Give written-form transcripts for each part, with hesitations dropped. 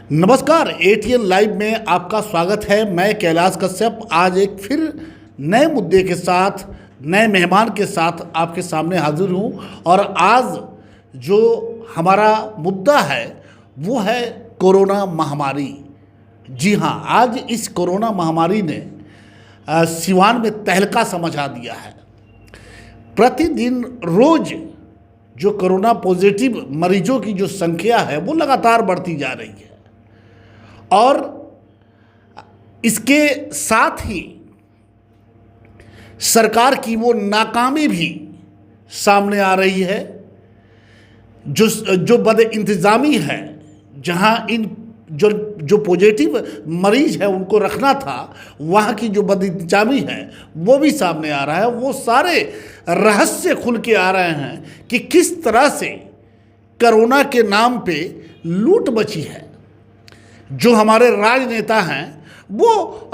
नमस्कार, ATN live में आपका स्वागत है। मैं कैलाश कश्यप आज एक फिर नए मुद्दे के साथ, नए मेहमान के साथ आपके सामने हाजिर हूँ। और आज जो हमारा मुद्दा है वो है कोरोना महामारी। जी हाँ, आज इस कोरोना महामारी ने सिवान में तहलका समझा दिया है। प्रतिदिन रोज जो कोरोना पॉजिटिव मरीजों की जो संख्या है वो लगातार बढ़ती जा रही है और इसके साथ ही सरकार की वो नाकामी भी सामने आ रही है। जो बदइंतजामी है, जहां इन जो पॉजिटिव मरीज है उनको रखना था, वहाँ की जो बदइंतजामी है वो भी सामने आ रहा है। वो सारे रहस्य खुल के आ रहे हैं कि किस तरह से कोरोना के नाम पे लूट मची है। जो हमारे राजनेता हैं वो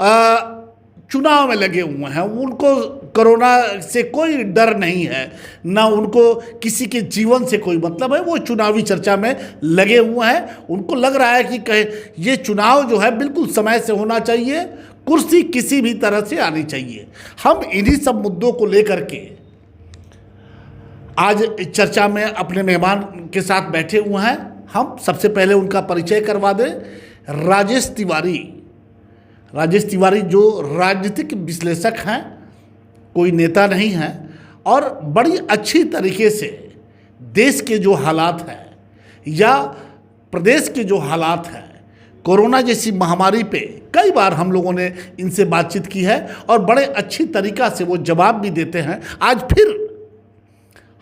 चुनाव में लगे हुए हैं, उनको कोरोना से कोई डर नहीं है, ना उनको किसी के जीवन से कोई मतलब है। वो चुनावी चर्चा में लगे हुए हैं। उनको लग रहा है कि कहे ये चुनाव जो है बिल्कुल समय से होना चाहिए, कुर्सी किसी भी तरह से आनी चाहिए। हम इन्हीं सब मुद्दों को लेकर के आज चर्चा में अपने मेहमान के साथ बैठे हुए हैं। हम सबसे पहले उनका परिचय करवा दें। राजेश तिवारी जो राजनीतिक विश्लेषक हैं, कोई नेता नहीं हैं, और बड़ी अच्छी तरीके से देश के जो हालात हैं या प्रदेश के जो हालात हैं, कोरोना जैसी महामारी पे कई बार हम लोगों ने इनसे बातचीत की है और बड़े अच्छी तरीक़ा से वो जवाब भी देते हैं। आज फिर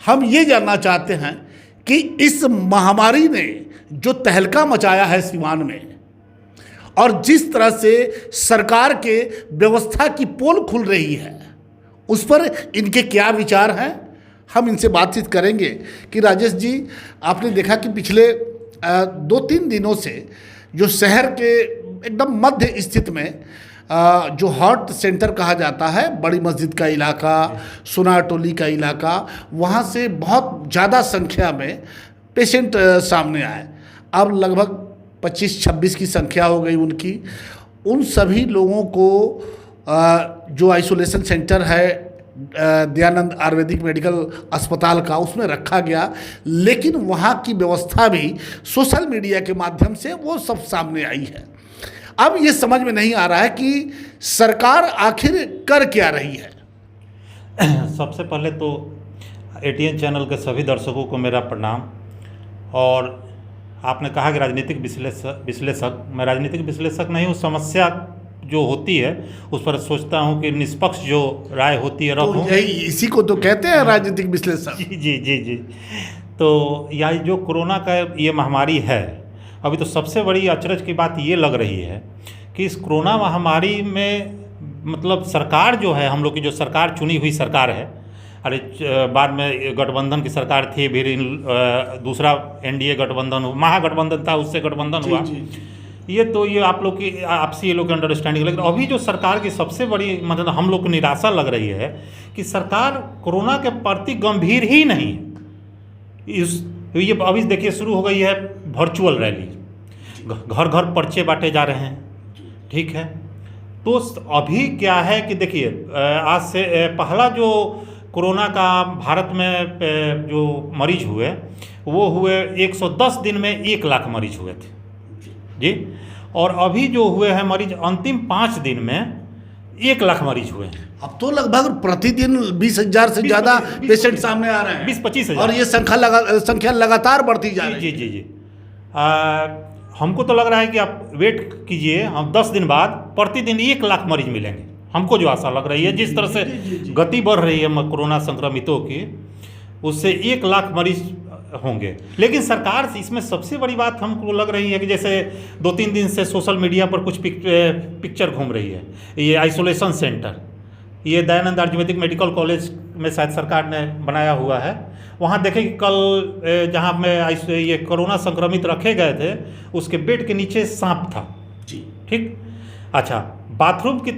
हम ये जानना चाहते हैं कि इस महामारी ने जो तहलका मचाया है सिवान में और जिस तरह से सरकार के व्यवस्था की पोल खुल रही है, उस पर इनके क्या विचार हैं, हम इनसे बातचीत करेंगे। कि राजेश जी, आपने देखा कि पिछले 2-3 दिनों से जो शहर के एकदम मध्य स्थित में जो हॉट सेंटर कहा जाता है, बड़ी मस्जिद का इलाका, सोनाटोली का इलाका, वहाँ से बहुत ज़्यादा संख्या में पेशेंट सामने आए। अब लगभग 25-26 की संख्या हो गई उनकी। उन सभी लोगों को जो आइसोलेशन सेंटर है दयानंद आयुर्वेदिक मेडिकल अस्पताल का, उसमें रखा गया। लेकिन वहाँ की व्यवस्था भी सोशल मीडिया के माध्यम से वो सब सामने आई है। अब ये समझ में नहीं आ रहा है कि सरकार आखिर कर क्या रही है। सबसे पहले तो एटीएन चैनल के सभी दर्शकों को मेरा प्रणाम। और आपने कहा कि राजनीतिक विश्लेषक, मैं राजनीतिक विश्लेषक नहीं हूँ। समस्या जो होती है उस पर सोचता हूँ कि निष्पक्ष जो राय होती है रखूँ। तो यही इसी को तो कहते हैं राजनीतिक विश्लेषक। जी जी जी जी। तो यह जो कोरोना का ये महामारी है, अभी तो सबसे बड़ी अचरज की बात ये लग रही है कि इस कोरोना महामारी में मतलब सरकार जो है, हम लोग की जो सरकार चुनी हुई सरकार है, अरे बाद में गठबंधन की सरकार थी, फिर दूसरा एनडीए गठबंधन, महागठबंधन था, उससे गठबंधन हुआ। ये आप लोग की आपसी ये लोग की अंडरस्टैंडिंग। लेकिन अभी जो सरकार की सबसे बड़ी मतलब हम लोग को निराशा लग रही है कि सरकार कोरोना के प्रति गंभीर ही नहीं है। ये अभी देखिए शुरू हो गई है वर्चुअल रैली, घर घर पर्चे बांटे जा रहे हैं, ठीक है। तो अभी क्या है कि देखिए आज से पहला जो कोरोना का भारत में जो मरीज हुए वो हुए 110 दिन में 1 लाख मरीज हुए थे जी। और अभी जो हुए हैं मरीज अंतिम 5 दिन में 1 लाख मरीज हुए हैं। अब तो लगभग प्रतिदिन 20,000 से ज़्यादा पेशेंट सामने आ रहे हैं, 20-25 हज़ार, और ये संख्या लगातार बढ़ती जा रही है। जी जी जी। हमको तो लग रहा है कि आप वेट कीजिए, हम 10 दिन बाद प्रतिदिन 1 लाख मरीज मिलेंगे। हमको जो आशा लग रही है, जिस तरह से गति बढ़ रही है कोरोना संक्रमितों की, उससे 1 लाख मरीज होंगे। लेकिन सरकार से इसमें सबसे बड़ी बात हमको लग रही है कि जैसे 2-3 दिन से सोशल मीडिया पर कुछ पिक्चर घूम रही है, ये आइसोलेशन सेंटर, ये दयानंद आयुर्वेदिक मेडिकल कॉलेज में शायद सरकार ने बनाया हुआ है। वहाँ देखें कि कल जहाँ में ये कोरोना संक्रमित रखे गए थे, उसके बेड के नीचे सांप था जी, ठीक। अच्छा, बाथरूम की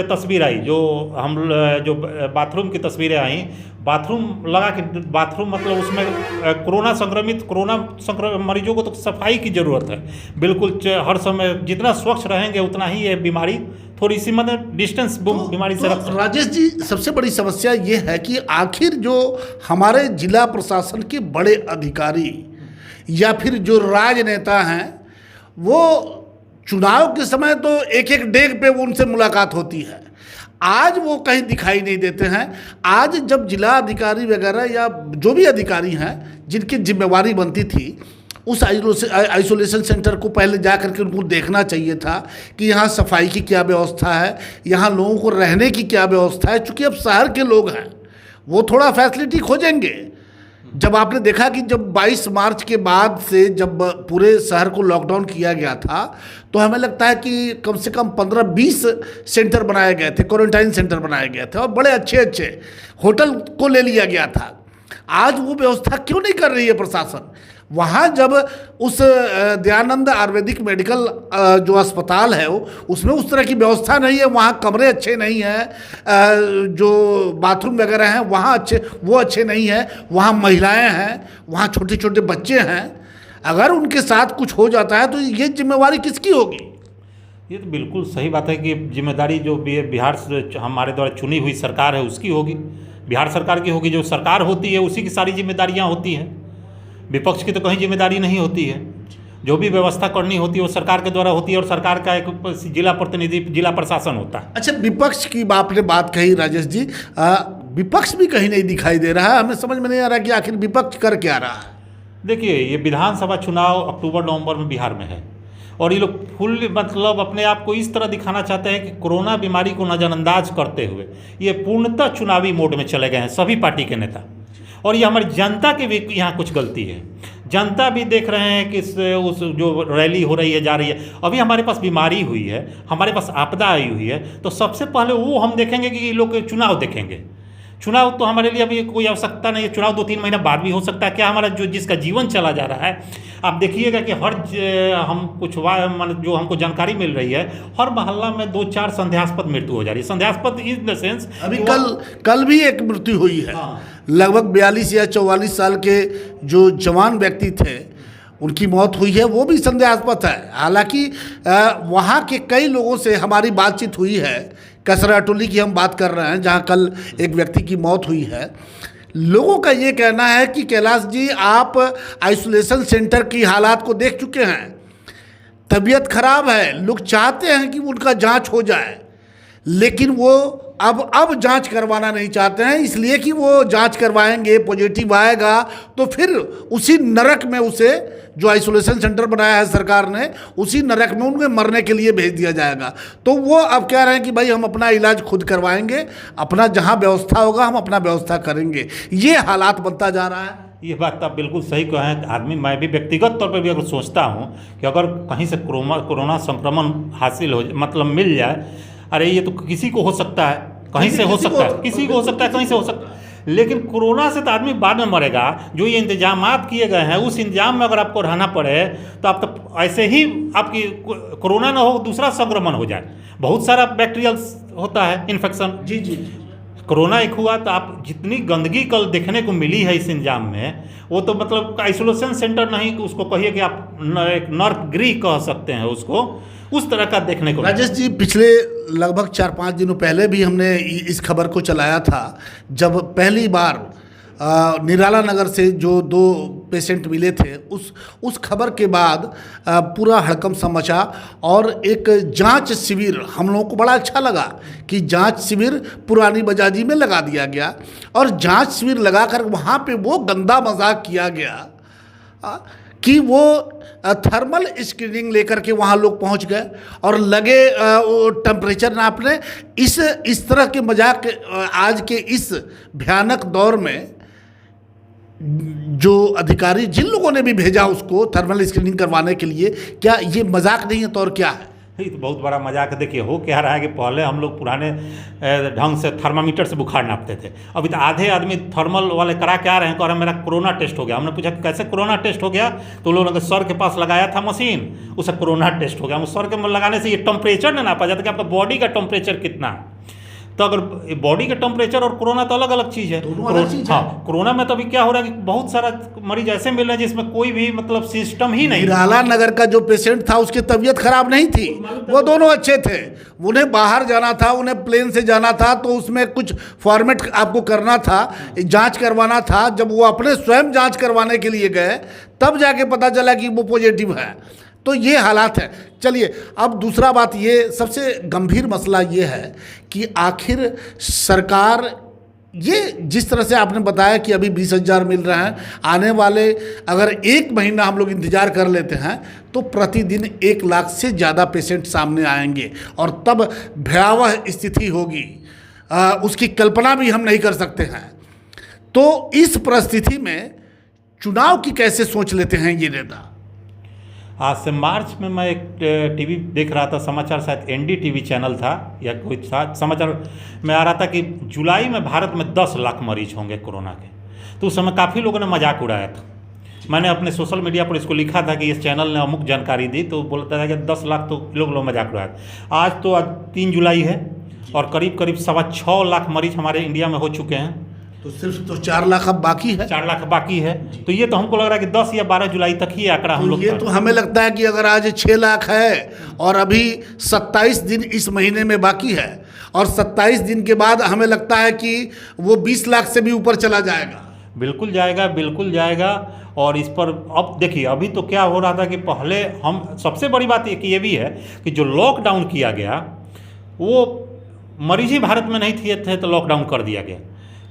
तस्वीर आई, जो बाथरूम की तस्वीरें आई, बाथरूम लगा कि बाथरूम मतलब उसमें कोरोना संक्रमित मरीजों को तो सफाई की ज़रूरत है बिल्कुल। हर समय जितना स्वच्छ रहेंगे उतना ही ये बीमारी थोड़ी सी मतलब डिस्टेंस बीमारी से रख। राजेश जी, सबसे बड़ी समस्या ये है कि आखिर जो हमारे जिला प्रशासन के बड़े अधिकारी या फिर जो राजनेता हैं, वो चुनाव के समय तो एक एक डेग पे उनसे मुलाकात होती है, आज वो कहीं दिखाई नहीं देते हैं। आज जब जिला अधिकारी वगैरह या जो भी अधिकारी हैं जिनकी जिम्मेवारी बनती थी, उस आइसोलेशन सेंटर को पहले जा करके उनको देखना चाहिए था कि यहाँ सफाई की क्या व्यवस्था है, यहाँ लोगों को रहने की क्या व्यवस्था है। चूँकि अब शहर के लोग हैं, वो थोड़ा फैसिलिटी खोजेंगे। जब आपने देखा कि जब 22 मार्च के बाद से जब पूरे शहर को लॉकडाउन किया गया था, तो हमें लगता है कि कम से कम 15-20 सेंटर बनाए गए थे, क्वारंटाइन सेंटर बनाए गए थे और बड़े अच्छे अच्छे होटल को ले लिया गया था। आज वो व्यवस्था क्यों नहीं कर रही है प्रशासन? वहाँ जब उस दयानंद आयुर्वेदिक मेडिकल जो अस्पताल है उसमें उस तरह की व्यवस्था नहीं है, वहाँ कमरे अच्छे नहीं हैं, जो बाथरूम वगैरह हैं वहाँ वो अच्छे नहीं हैं, वहाँ महिलाएं हैं, वहाँ छोटे छोटे बच्चे हैं। अगर उनके साथ कुछ हो जाता है तो ये जिम्मेवारी किसकी होगी? ये तो बिल्कुल सही बात है कि जिम्मेदारी जो बिहार से हमारे द्वारा चुनी हुई सरकार है उसकी होगी, बिहार सरकार की होगी। जो सरकार होती है उसी की सारी जिम्मेदारियाँ होती हैं, विपक्ष की तो कहीं जिम्मेदारी नहीं होती है। जो भी व्यवस्था करनी होती है वो सरकार के द्वारा होती है, और सरकार का एक जिला प्रतिनिधि जिला प्रशासन होता है। अच्छा, विपक्ष की आपने बात कही राजेश जी, विपक्ष भी कहीं नहीं दिखाई दे रहा है। हमें समझ में नहीं आ रहा कि आखिर विपक्ष कर क्या रहा है। देखिए, ये विधानसभा चुनाव अक्टूबर-नवंबर में बिहार में है, और ये लोग फुल मतलब अपने आप को इस तरह दिखाना चाहते हैं कि कोरोना बीमारी को नज़रअंदाज करते हुए ये पूर्णतः चुनावी मोड में चले गए हैं सभी पार्टी के नेता। और ये हमारी जनता की भी यहाँ कुछ गलती है। जनता भी देख रहे हैं कि उस जो रैली हो रही है जा रही है, अभी हमारे पास बीमारी हुई है, हमारे पास आपदा आई हुई है, तो सबसे पहले वो हम देखेंगे कि ये लोग चुनाव देखेंगे। चुनाव तो हमारे लिए अभी कोई आवश्यकता नहीं है, चुनाव 2-3 महीना बाद भी हो सकता है। क्या हमारा जिसका जीवन चला जा रहा है, आप देखिएगा कि हम कुछ जो हमको जानकारी मिल रही है, हर मोहल्ला में 2-4 संदेहास्पद मृत्यु हो जा रही है। संदेहास्पद इन द सेंस अभी कल भी एक मृत्यु हुई है। लगभग 42 या 44 साल के जो जवान व्यक्ति थे उनकी मौत हुई है, वो भी संदेहास्पद है। हालांकि वहाँ के कई लोगों से हमारी बातचीत हुई है, कसरा टोली की हम बात कर रहे हैं जहाँ कल एक व्यक्ति की मौत हुई है। लोगों का ये कहना है कि कैलाश जी, आप आइसोलेशन सेंटर की हालात को देख चुके हैं, तबीयत खराब है, लोग चाहते हैं कि उनका जांच हो जाए, लेकिन वो अब जांच करवाना नहीं चाहते हैं, इसलिए कि वो जांच करवाएंगे, पॉजिटिव आएगा तो फिर उसी नरक में उसे, जो आइसोलेशन सेंटर बनाया है सरकार ने, उसी नरक में उन्हें मरने के लिए भेज दिया जाएगा। तो वो अब कह रहे हैं कि भाई हम अपना इलाज खुद करवाएंगे, अपना जहां व्यवस्था होगा हम अपना व्यवस्था करेंगे। ये हालात बनता जा रहा है। ये बात आप बिल्कुल सही कहें। आदमी, मैं भी व्यक्तिगत तौर पर भी अगर सोचता हूँ कि अगर कहीं से कोरोना संक्रमण हासिल हो, मतलब मिल जाए, अरे ये तो किसी को हो सकता है, कहीं से हो सकता है, किसी को हो सकता है, कहीं से हो सकता है, लेकिन कोरोना से तो आदमी बाद में मरेगा। जो ये इंतजामात किए गए हैं उस इंतजाम में अगर आपको रहना पड़े तो आप तो ऐसे ही आपकी कोरोना ना हो, दूसरा संक्रमण हो जाए। बहुत सारा बैक्टीरियल होता है इन्फेक्शन। जी जी। कोरोना एक हुआ तो आप जितनी गंदगी कल देखने को मिली है इस इंतजाम में, वो तो मतलब आइसोलेशन सेंटर नहीं, उसको कहिए कि आप एक नर्क गृह कह सकते हैं उसको, उस तरह का देखने को। राजेश जी, पिछले लगभग 4-5 दिनों पहले भी हमने इस खबर को चलाया था, जब पहली बार निराला नगर से जो 2 पेशेंट मिले थे, उस खबर के बाद पूरा हड़कंप सा मचा और एक जांच शिविर हम लोगों को बड़ा अच्छा लगा कि जांच शिविर पुरानी बाजाजी में लगा दिया गया, और जांच शिविर लगाकर वहाँ पे वो गंदा मजाक किया गया कि वो थर्मल स्क्रीनिंग लेकर के वहाँ लोग पहुँच गए और लगे टेम्परेचर नापने। इस तरह के मजाक आज के इस भयानक दौर में जो अधिकारी जिन लोगों ने भी भेजा उसको थर्मल स्क्रीनिंग करवाने के लिए, क्या ये मजाक नहीं है तो और क्या है? ये तो बहुत बड़ा मजाक है। देखिए हो क्या रहा है कि पहले हम लोग पुराने ढंग से थर्मामीटर से बुखार नापते थे। अभी तो आधे आदमी थर्मल वाले करा के आ रहे हैं, कह रहे हैं मेरा कोरोना टेस्ट हो गया। हमने पूछा कैसे कोरोना टेस्ट हो गया, तो लोगों ने सर के पास लगाया था मशीन, उसे कोरोना टेस्ट हो गया। हम सर के लगाने से ये टेम्परेचर नहीं नापा जाता कि आपका बॉडी का टेम्परेचर कितना है। तो अगर बॉडी का टेम्परेचर और कोरोना तो अलग अलग चीज़ है। दोनों अलग चीज़ है। हाँ, कोरोना में तो अभी क्या हो रहा है कि बहुत सारा मरीज ऐसे मिल रहे हैं जिसमें कोई भी मतलब सिस्टम ही नहीं। निराला नगर का जो पेशेंट था उसकी तबीयत खराब नहीं थी, वो दोनों अच्छे थे। उन्हें बाहर जाना था, उन्हें प्लेन से जाना था, तो उसमें कुछ फॉर्मेट आपको करना था, जांच करवाना था। जब वो अपने स्वयं जांच करवाने के लिए गए तब जाके पता चला कि वो पॉजिटिव है। तो ये हालात है। चलिए अब दूसरा बात, ये सबसे गंभीर मसला ये है कि आखिर सरकार, ये जिस तरह से आपने बताया कि अभी 20,000 मिल रहे हैं, आने वाले अगर 1 महीना हम लोग इंतज़ार कर लेते हैं तो प्रतिदिन 1 लाख से ज़्यादा पेशेंट सामने आएंगे और तब भयावह स्थिति होगी, उसकी कल्पना भी हम नहीं कर सकते हैं। तो इस परिस्थिति में चुनाव की कैसे सोच लेते हैं ये नेता? आज से मार्च में मैं एक टीवी देख रहा था, समाचार, शायद NDTV चैनल था या कोई था, समाचार में आ रहा था कि जुलाई में भारत में 10 लाख मरीज होंगे कोरोना के। तो उस समय काफ़ी लोगों ने मजाक उड़ाया था। मैंने अपने सोशल मीडिया पर इसको लिखा था कि इस चैनल ने अमुक जानकारी दी, तो बोलता था कि 10 लाख तो लोग मजाक उड़ाया। आज तो 3 जुलाई है और करीब करीब 6.25 लाख मरीज हमारे इंडिया में हो चुके हैं। तो सिर्फ तो 4 लाख अब बाकी है। 4 लाख बाकी है। तो ये तो हमको लग रहा है कि 10 या 12 जुलाई तक ही आंकड़ा हम लोग, ये तो हमें लगता है कि अगर आज 6 लाख है और अभी 27 दिन इस महीने में बाकी है और 27 दिन के बाद हमें लगता है कि वो 20 लाख से भी ऊपर चला जाएगा। बिल्कुल जाएगा, बिल्कुल जाएगा। और इस पर अब देखिए, अभी तो क्या हो रहा था कि पहले हम, सबसे बड़ी बात ये भी है कि जो लॉकडाउन किया गया वो मरीज ही भारत में नहीं थे तो लॉकडाउन कर दिया गया।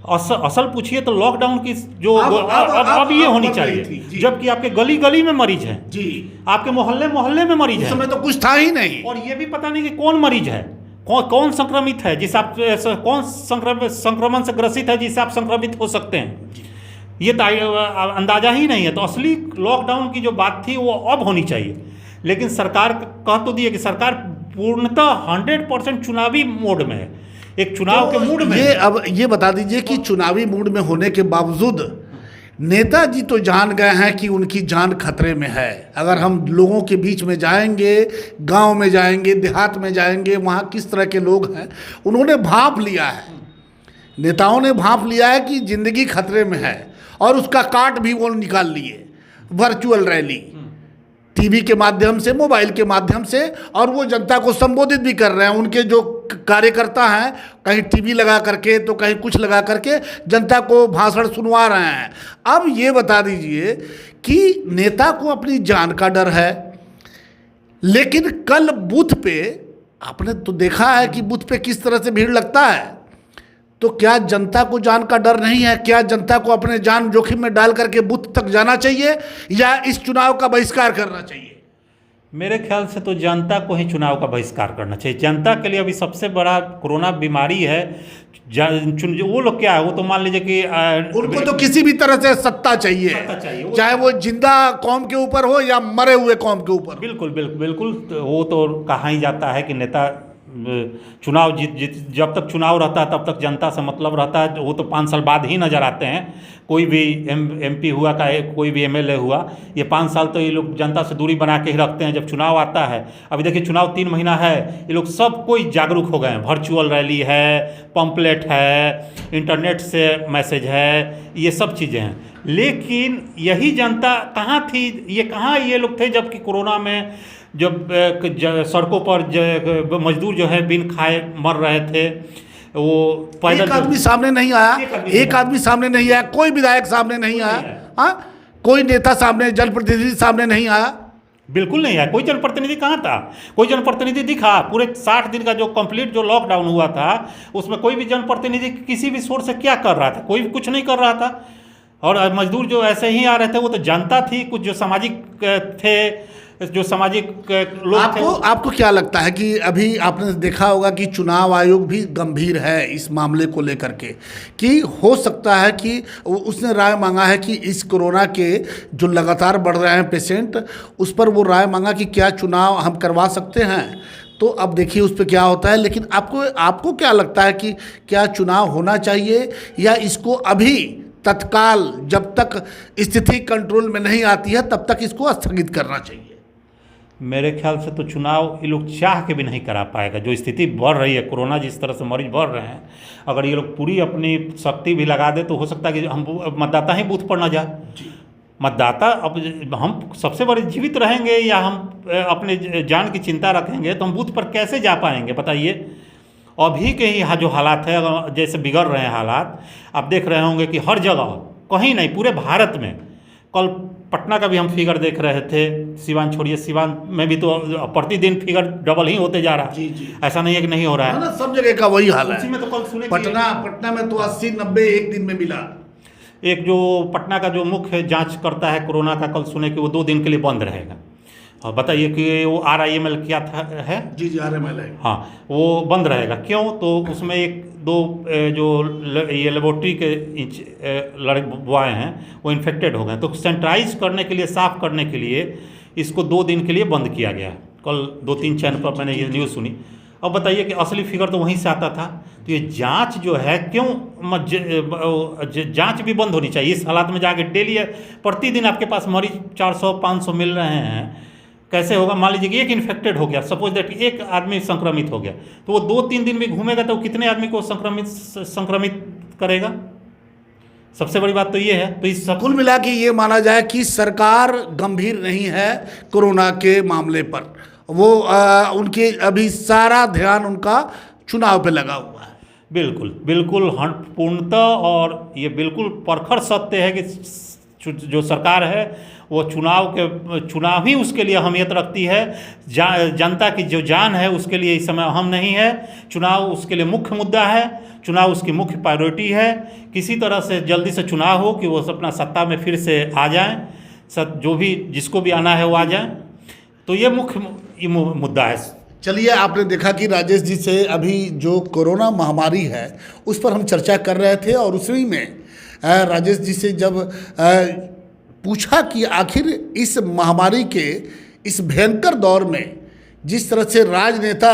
असल पूछिए तो लॉकडाउन की जो अब ये होनी चाहिए, जबकि आपके गली गली में मरीज हैं जी, आपके मोहल्ले मोहल्ले में मरीज हैं। उस समय तो कुछ था ही नहीं, और ये भी पता नहीं कि कौन मरीज है, कौन संक्रमित है, जिस आप कौन संक्रमण से ग्रसित है जिससे आप संक्रमित हो सकते हैं, ये अंदाजा ही नहीं है। तो असली लॉकडाउन की जो बात थी वो अब होनी चाहिए। लेकिन सरकार कह तो दिए कि सरकार पूर्णतः 100% चुनावी मोड में है, एक चुनाव के मूड में। ये अब ये बता दीजिए कि चुनावी मूड में होने के बावजूद नेताजी तो जान गए हैं कि उनकी जान खतरे में है। अगर हम लोगों के बीच में जाएंगे, गांव में जाएंगे, देहात में जाएंगे, वहाँ किस तरह के लोग हैं, उन्होंने भांप लिया है, नेताओं ने भांप लिया है कि ज़िंदगी खतरे में है और उसका काट भी वो निकाल लिए। वर्चुअल रैली टीवी के माध्यम से, मोबाइल के माध्यम से, और वो जनता को संबोधित भी कर रहे हैं। उनके जो कार्यकर्ता हैं कहीं टीवी लगा करके तो कहीं कुछ लगा करके जनता को भाषण सुनवा रहे हैं। अब ये बता दीजिए कि नेता को अपनी जान का डर है, लेकिन कल बूथ पे आपने तो देखा है कि बूथ पे किस तरह से भीड़ लगता है। तो क्या जनता को जान का डर नहीं है? क्या जनता को अपने जान जोखिम में डाल करके बूथ तक जाना चाहिए या इस चुनाव का बहिष्कार करना चाहिए? मेरे ख्याल से तो जनता को ही चुनाव का बहिष्कार करना चाहिए। जनता के लिए अभी सबसे बड़ा कोरोना बीमारी है। वो लोग क्या है, वो तो मान लीजिए कि उनको तो किसी भी तरह से सत्ता चाहिए, चाहे वो जिंदा कौम के ऊपर हो या मरे हुए कौम के ऊपर। बिल्कुल बिल्कुल बिल्कुल। वो तो कहा ही जाता है कि नेता चुनाव जब तक चुनाव रहता है तब तक जनता से मतलब रहता है। वो तो 5 साल बाद ही नज़र आते हैं। कोई भी MP हुआ, कोई भी MLA हुआ, ये 5 साल तो ये लोग जनता से दूरी बना के ही रखते हैं। जब चुनाव आता है, अभी देखिए चुनाव 3 महीना है, ये लोग सब कोई जागरूक हो गए हैं। वर्चुअल रैली है, पंपलेट है, इंटरनेट से मैसेज है, ये सब चीज़ें हैं। लेकिन यही जनता कहाँ थी, ये कहाँ ये लोग थे जबकि कोरोना में जब सड़कों पर मजदूर जो है बिन खाए मर रहे थे, वो पैदल। एक आदमी सामने नहीं आया, एक आदमी सामने नहीं आया, कोई विधायक सामने नहीं आया, हाँ, कोई नेता सामने, जनप्रतिनिधि सामने नहीं आया, बिल्कुल नहीं आया। कोई जनप्रतिनिधि कहाँ था? कोई जनप्रतिनिधि दिखा? पूरे 60 दिन का जो कंप्लीट जो लॉकडाउन हुआ था उसमें कोई भी जनप्रतिनिधि किसी भी सोर्स से क्या कर रहा था? कोई भी कुछ नहीं कर रहा था। और मजदूर जो ऐसे ही आ रहे थे वो तो जनता थी, कुछ जो सामाजिक थे, जो सामाजिक लोग थे। आपको क्या लगता है कि अभी आपने देखा होगा कि चुनाव आयोग भी गंभीर है इस मामले को लेकर के, कि हो सकता है कि उसने राय मांगा है कि इस कोरोना के जो लगातार बढ़ रहे हैं पेशेंट, उस पर वो राय मांगा कि क्या चुनाव हम करवा सकते हैं। तो अब देखिए उस पर क्या होता है। लेकिन आपको क्या लगता है कि क्या चुनाव होना चाहिए, या इसको अभी तत्काल जब तक स्थिति कंट्रोल में नहीं आती है तब तक इसको स्थगित करना चाहिए? मेरे ख्याल से तो चुनाव ये लोग चाह के भी नहीं करा पाएगा। जो स्थिति बढ़ रही है, कोरोना जिस तरह से मरीज बढ़ रहे हैं, अगर ये लोग पूरी अपनी शक्ति भी लगा दे तो हो सकता है कि हम मतदाता ही बूथ पर ना जाए। मतदाता अब हम सबसे बड़े जीवित रहेंगे या हम अपने जान की चिंता रखेंगे तो हम बूथ पर कैसे जा पाएंगे बताइए। अभी के ही जो हालात है, जैसे बिगड़ रहे हैं हालात, आप देख रहे होंगे कि हर जगह, कहीं नहीं पूरे भारत में, कल पटना का भी हम फिगर देख रहे थे, सिवान छोड़िए, सिवान में भी तो प्रतिदिन फिगर डबल ही होते जा रहा है। जी। ऐसा नहीं है कि नहीं हो रहा है ना, सब जगह का वही हाल है। उसी में तो कल सुने पटना में तो 80-90 एक दिन में मिला। एक जो पटना का जो मुख्य जांच करता है कोरोना का, कल सुने कि वो 2 दिन के लिए बंद रहेगा। और बताइए कि वो RIML क्या था है? जी RML है। हाँ, वो बंद रहेगा। क्यों? तो उसमें 1-2 जो ये लेबोरेटरी के बॉय हैं वो इन्फेक्टेड हो गए, तो सैनिटाइज करने के लिए, साफ़ करने के लिए इसको 2 दिन के लिए बंद किया गया। कल 2-3 चैनल पर मैंने ये न्यूज़ सुनी। अब बताइए कि असली फिगर तो वहीं से आता था। तो ये जांच जो है, क्यों जांच भी बंद होनी चाहिए इस हालात में। जाके डेली प्रतिदिन आपके पास मरीज 400-500 मिल रहे हैं, कैसे होगा? मान लीजिए कि एक इन्फेक्टेड हो गया, सपोज दैट एक आदमी संक्रमित हो गया, तो वो 2-3 दिन भी घूमेगा तो कितने आदमी को संक्रमित करेगा? सबसे बड़ी बात तो ये है। तो इस कुल मिला के ये माना जाए कि सरकार गंभीर नहीं है कोरोना के मामले पर। वो उनके अभी सारा ध्यान उनका चुनाव पे लगा हुआ है। बिल्कुल पूर्णतः, और ये बिल्कुल प्रखर सत्य है कि जो सरकार है वो चुनाव ही उसके लिए अहमियत रखती है। जनता की जो जान है उसके लिए इस समय अहम नहीं है। चुनाव उसके लिए मुख्य मुद्दा है, चुनाव उसकी मुख्य प्रायोरिटी है। किसी तरह से जल्दी से चुनाव हो कि वो अपना सत्ता में फिर से आ जाएं, जो भी जिसको भी आना है वो आ जाएं। तो ये मुख्य मुद्दा है। चलिए, आपने देखा कि राजेश जी से अभी जो कोरोना महामारी है उस पर हम चर्चा कर रहे थे, और उसी में राजेश जी से जब पूछा कि आखिर इस महामारी के इस भयंकर दौर में जिस तरह से राजनेता,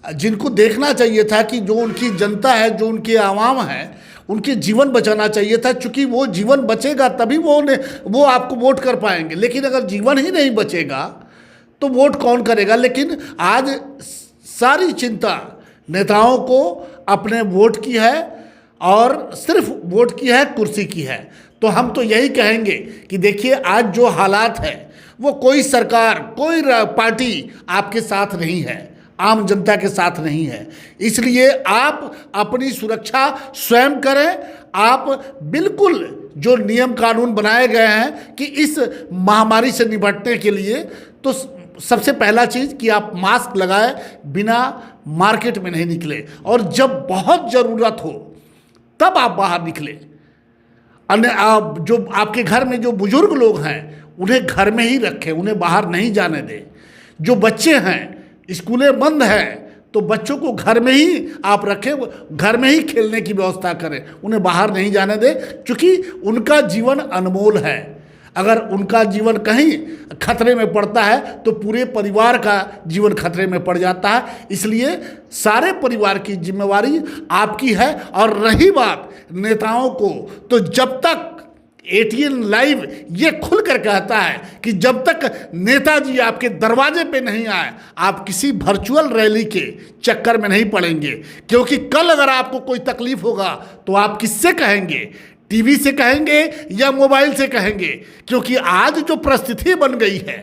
जिनको देखना चाहिए था कि जो उनकी जनता है, जो उनके आवाम है, उनके जीवन बचाना चाहिए था, क्योंकि वो जीवन बचेगा तभी वो आपको वोट कर पाएंगे। लेकिन अगर जीवन ही नहीं बचेगा तो वोट कौन करेगा? लेकिन आज सारी चिंता नेताओं को अपने वोट की है, और सिर्फ वोट की है, कुर्सी की है। तो हम तो यही कहेंगे कि देखिए, आज जो हालात है वो कोई सरकार, कोई पार्टी आपके साथ नहीं है, आम जनता के साथ नहीं है। इसलिए आप अपनी सुरक्षा स्वयं करें। आप बिल्कुल जो नियम कानून बनाए गए हैं कि इस महामारी से निपटने के लिए, तो सबसे पहला चीज़ कि आप मास्क लगाए बिना मार्केट में नहीं निकले, और जब बहुत ज़रूरत हो तब आप बाहर निकले। अन्य जो आपके घर में जो बुजुर्ग लोग हैं उन्हें घर में ही रखें, उन्हें बाहर नहीं जाने दें। जो बच्चे हैं, स्कूलें बंद हैं, तो बच्चों को घर में ही आप रखें, घर में ही खेलने की व्यवस्था करें, उन्हें बाहर नहीं जाने दें, क्योंकि उनका जीवन अनमोल है। अगर उनका जीवन कहीं खतरे में पड़ता है तो पूरे परिवार का जीवन खतरे में पड़ जाता है। इसलिए सारे परिवार की जिम्मेवारी आपकी है। और रही बात नेताओं को, तो जब तक ATN लाइव ये खुलकर कहता है कि जब तक नेताजी आपके दरवाजे पे नहीं आए, आप किसी वर्चुअल रैली के चक्कर में नहीं पड़ेंगे। क्योंकि कल अगर आपको कोई तकलीफ होगा तो आप किससे कहेंगे? टीवी से कहेंगे या मोबाइल से कहेंगे? क्योंकि आज जो परिस्थिति बन गई है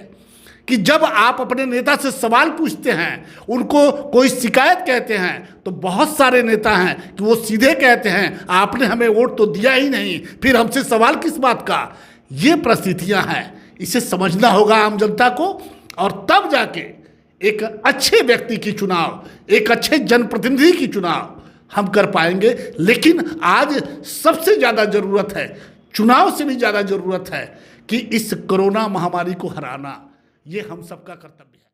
कि जब आप अपने नेता से सवाल पूछते हैं, उनको कोई शिकायत कहते हैं, तो बहुत सारे नेता हैं कि वो सीधे कहते हैं आपने हमें वोट तो दिया ही नहीं, फिर हमसे सवाल किस बात का? ये परिस्थितियां हैं, इसे समझना होगा आम जनता को, और तब जाके एक अच्छे व्यक्ति की चुनाव, एक अच्छे जनप्रतिनिधि की चुनाव हम कर पाएंगे। लेकिन आज सबसे ज़्यादा ज़रूरत है, चुनाव से भी ज़्यादा ज़रूरत है कि इस कोरोना महामारी को हराना। ये हम सबका कर्तव्य है।